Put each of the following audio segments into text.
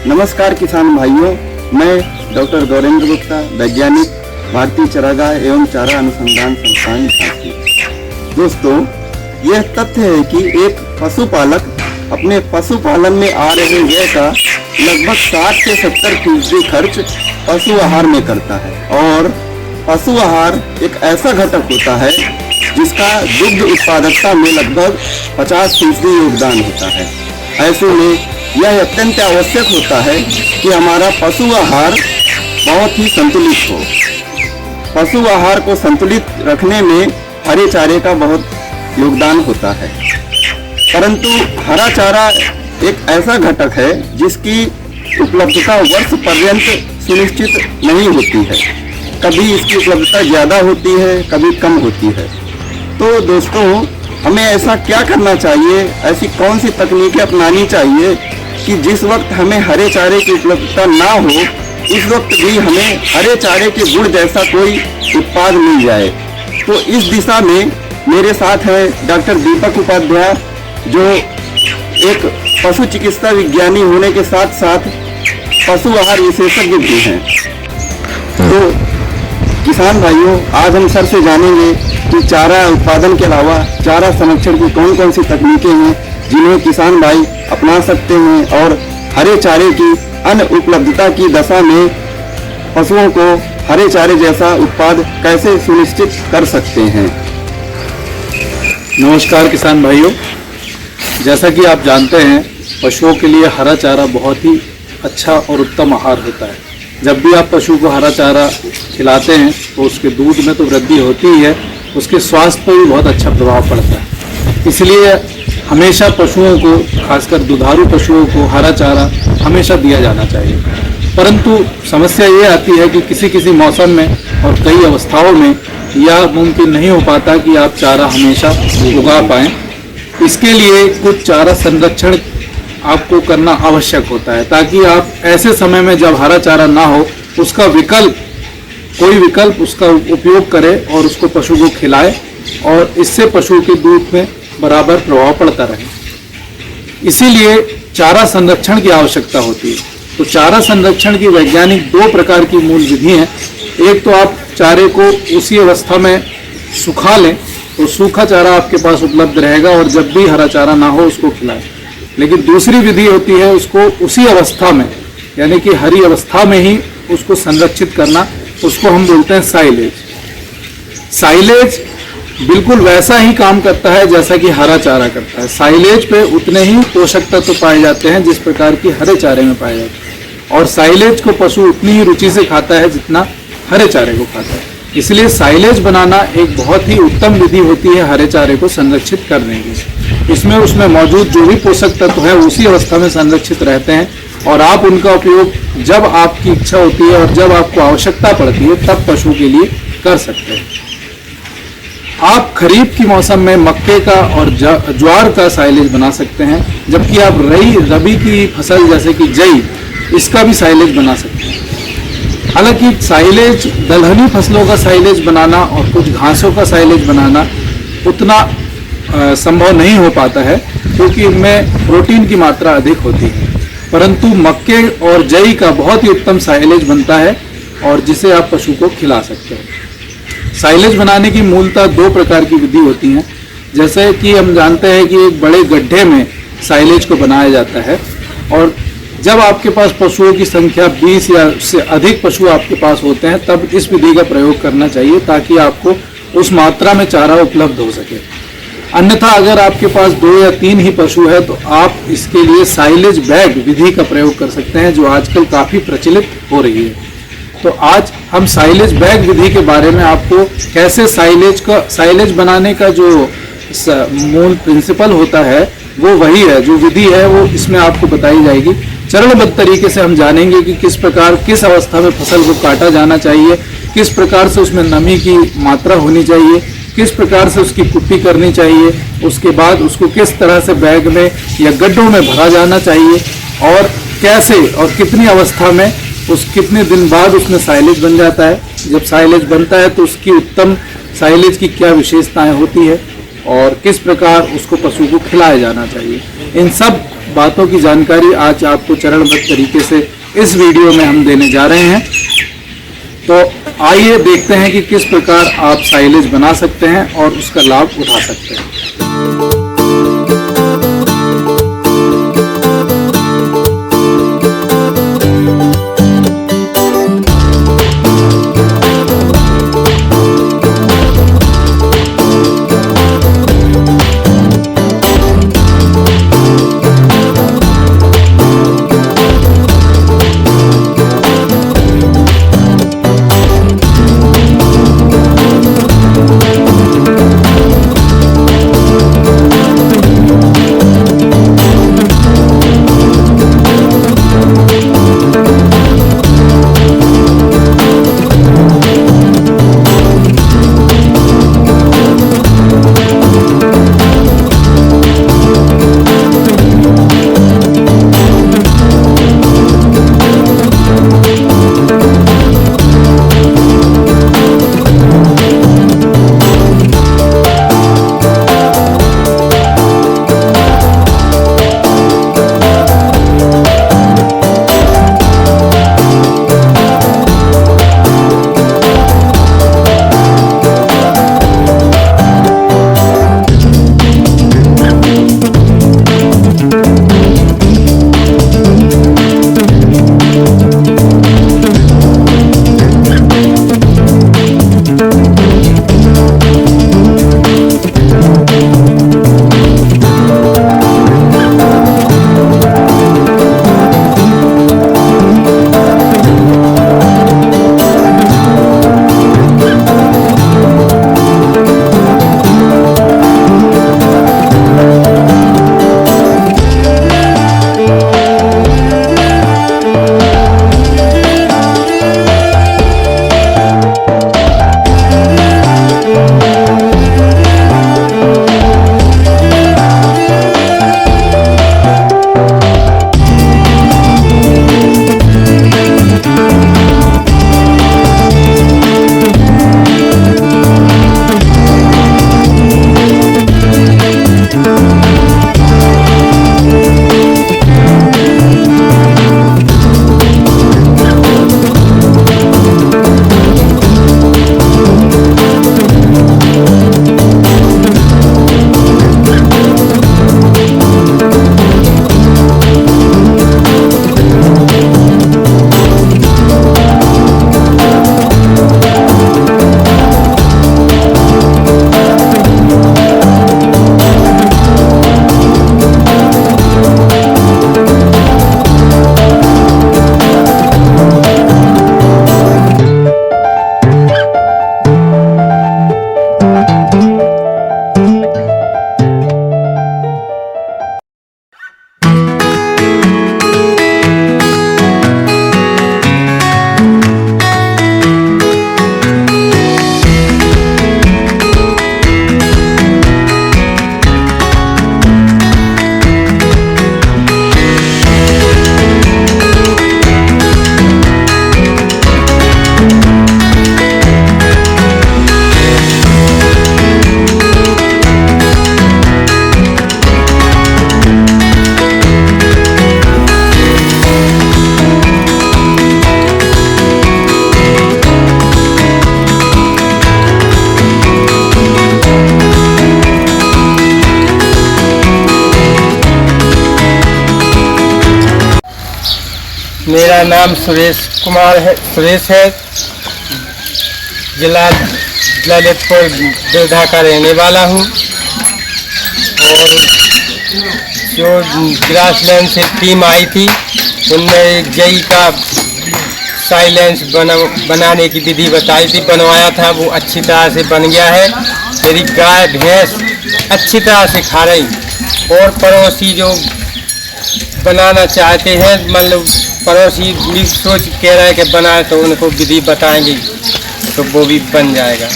नमस्कार किसान भाइयों, मैं डॉक्टर गौरेंद्र गुप्ता, वैज्ञानिक, भारतीय चारागाह एवं चारा अनुसंधान संस्थान झांसी। दोस्तों, यह तथ्य है कि एक पशुपालक अपने पशुपालन में आ रहे व्यय का लगभग 60 से 70% खर्च पशु आहार में करता है और पशु आहार एक ऐसा घटक होता है जिसका दुग्ध उत्पादकता में लगभग 50% योगदान होता है। ऐसे में यह अत्यंत आवश्यक होता है कि हमारा पशु आहार बहुत ही संतुलित हो। पशु आहार को संतुलित रखने में हरे चारे का बहुत योगदान होता है, परंतु हरा चारा एक ऐसा घटक है जिसकी उपलब्धता वर्ष पर्यंत सुनिश्चित नहीं होती है। कभी इसकी उपलब्धता ज़्यादा होती है, कभी कम होती है। तो दोस्तों, हमें ऐसा क्या करना चाहिए, ऐसी कौन सी तकनीकें अपनानी चाहिए कि जिस वक्त हमें हरे चारे की उपलब्धता ना हो, उस वक्त भी हमें हरे चारे के गुण जैसा कोई उत्पाद मिल जाए। तो इस दिशा में मेरे साथ है डॉक्टर दीपक उपाध्याय, जो एक पशु चिकित्सा विज्ञानी होने के साथ साथ पशु आहार विशेषज्ञ भी हैं। तो किसान भाइयों, आज हम सर से जानेंगे कि चारा उत्पादन के अलावा चारा संरक्षण की कौन कौन सी तकनीकें हैं जिन्हें किसान भाई अपना सकते हैं और हरे चारे की अन्य उपलब्धता की दशा में पशुओं को हरे चारे जैसा उत्पाद कैसे सुनिश्चित कर सकते हैं। नमस्कार किसान भाइयों, जैसा कि आप जानते हैं, पशुओं के लिए हरा चारा बहुत ही अच्छा और उत्तम आहार होता है। जब भी आप पशु को हरा चारा खिलाते हैं तो उसके दूध में तो वृद्धि होती ही है, उसके स्वास्थ्य पर भी बहुत अच्छा प्रभाव पड़ता है। इसलिए हमेशा पशुओं को, खासकर दुधारू पशुओं को हरा चारा हमेशा दिया जाना चाहिए। परंतु समस्या ये आती है कि किसी किसी मौसम में और कई अवस्थाओं में यह मुमकिन नहीं हो पाता कि आप चारा हमेशा उगा पाएँ। इसके लिए कुछ चारा संरक्षण आपको करना आवश्यक होता है, ताकि आप ऐसे समय में जब हरा चारा ना हो, उसका विकल्प, कोई विकल्प उसका उपयोग करें और उसको पशु को खिलाए और इससे पशु के दूध में बराबर प्रभाव पड़ता रहे। इसीलिए चारा संरक्षण की आवश्यकता होती है। तो चारा संरक्षण की वैज्ञानिक 2 प्रकार की मूल विधि हैं। एक तो आप चारे को उसी अवस्था में सुखा लें, तो सूखा चारा आपके पास उपलब्ध रहेगा और जब भी हरा चारा ना हो उसको खिलाएं। लेकिन दूसरी विधि होती है उसको उसी अवस्था में, यानी कि हरी अवस्था में ही उसको संरक्षित करना, उसको हम बोलते हैं साइलेज। साइलेज बिल्कुल वैसा ही काम करता है जैसा कि हरा चारा करता है। साइलेज पे उतने ही पोषक तत्व पाए जाते हैं जिस प्रकार की हरे चारे में पाए जाते हैं, और साइलेज को पशु उतनी ही रुचि से खाता है जितना हरे चारे को खाता है। इसलिए साइलेज बनाना एक बहुत ही उत्तम विधि होती है हरे चारे को संरक्षित करने की। इसमें उसमें मौजूद जो भी पोषक तत्व है उसी अवस्था में संरक्षित रहते हैं और आप उनका उपयोग जब आपकी इच्छा होती है और जब आपको आवश्यकता पड़ती है तब पशु के लिए कर सकते हैं। आप खरीफ की मौसम में मक्के का और ज्वार का साइलेज बना सकते हैं, जबकि आप रबी की फसल जैसे कि जई, इसका भी साइलेज बना सकते हैं। हालांकि साइलेज, दलहनी फसलों का साइलेज बनाना और कुछ घासों का साइलेज बनाना उतना संभव नहीं हो पाता है, क्योंकि इनमें प्रोटीन की मात्रा अधिक होती है। परंतु मक्के और जई का बहुत ही उत्तम साइलेज बनता है और जिसे आप पशु को खिला सकते हैं। साइलेज बनाने की मूलतः 2 प्रकार की विधि होती हैं। जैसे कि हम जानते हैं कि एक बड़े गड्ढे में साइलेज को बनाया जाता है, और जब आपके पास पशुओं की संख्या 20 या उससे अधिक पशु आपके पास होते हैं तब इस विधि का प्रयोग करना चाहिए, ताकि आपको उस मात्रा में चारा उपलब्ध हो सके। अन्यथा अगर आपके पास 2 या 3 ही पशु है तो आप इसके लिए साइलेज बैग विधि का प्रयोग कर सकते हैं, जो आजकल काफ़ी प्रचलित हो रही है। तो आज हम साइलेज बैग विधि के बारे में आपको कैसे साइलेज बनाने का जो मूल प्रिंसिपल होता है वो वही है, जो विधि है वो इसमें आपको बताई जाएगी। चरणबद्ध तरीके से हम जानेंगे कि किस प्रकार, किस अवस्था में फसल को काटा जाना चाहिए, किस प्रकार से उसमें नमी की मात्रा होनी चाहिए, किस प्रकार से उसकी कुट्टी करनी चाहिए, उसके बाद उसको किस तरह से बैग में या गड्ढों में भरा जाना चाहिए, और कैसे और कितनी अवस्था में, कितने दिन बाद उसमें साइलेज बन जाता है। जब साइलेज बनता है तो उसकी उत्तम साइलेज की क्या विशेषताएं होती है और किस प्रकार उसको पशु को खिलाया जाना चाहिए। इन सब बातों की जानकारी आज आपको चरणबद्ध तरीके से इस वीडियो में हम देने जा रहे हैं। तो आइए देखते हैं कि किस प्रकार आप साइलेज बना सकते हैं और उसका लाभ उठा सकते हैं। मेरा नाम सुरेश है। जिला ललितपुर बिरधा का रहने वाला हूँ। और जो ग्रासलैंड से टीम आई थी उनने एक जई का साइलेंस बनाने की विधि बताई थी, बनवाया था, वो अच्छी तरह से बन गया है। मेरी गाय भैंस अच्छी तरह से खा रही। और पड़ोसी जो बनाना चाहते हैं, मतलब पड़ोसी भी सोच कह रहे हैं कि बनाए, तो उनको विधि बताएंगे तो वो भी बन जाएगा।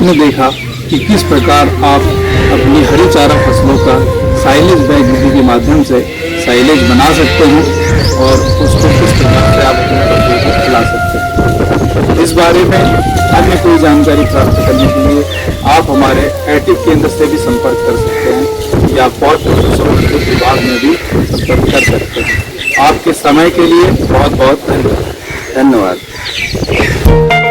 आपने देखा कि किस प्रकार आप अपनी हरी चारा फसलों का साइलेज बैग विधि के माध्यम से साइलेज बना सकते हैं और उसको किस प्रकार से आप अपने पशुओं को खिला सकते हैं। इस बारे में अन्य कोई जानकारी प्राप्त करने के लिए आप हमारे ऐटिक केंद्र से भी संपर्क कर सकते हैं या पौध प्रसंस्करण विभाग में भी संपर्क कर सकते हैं। आपके समय के लिए बहुत बहुत धन्यवाद। धन्यवाद।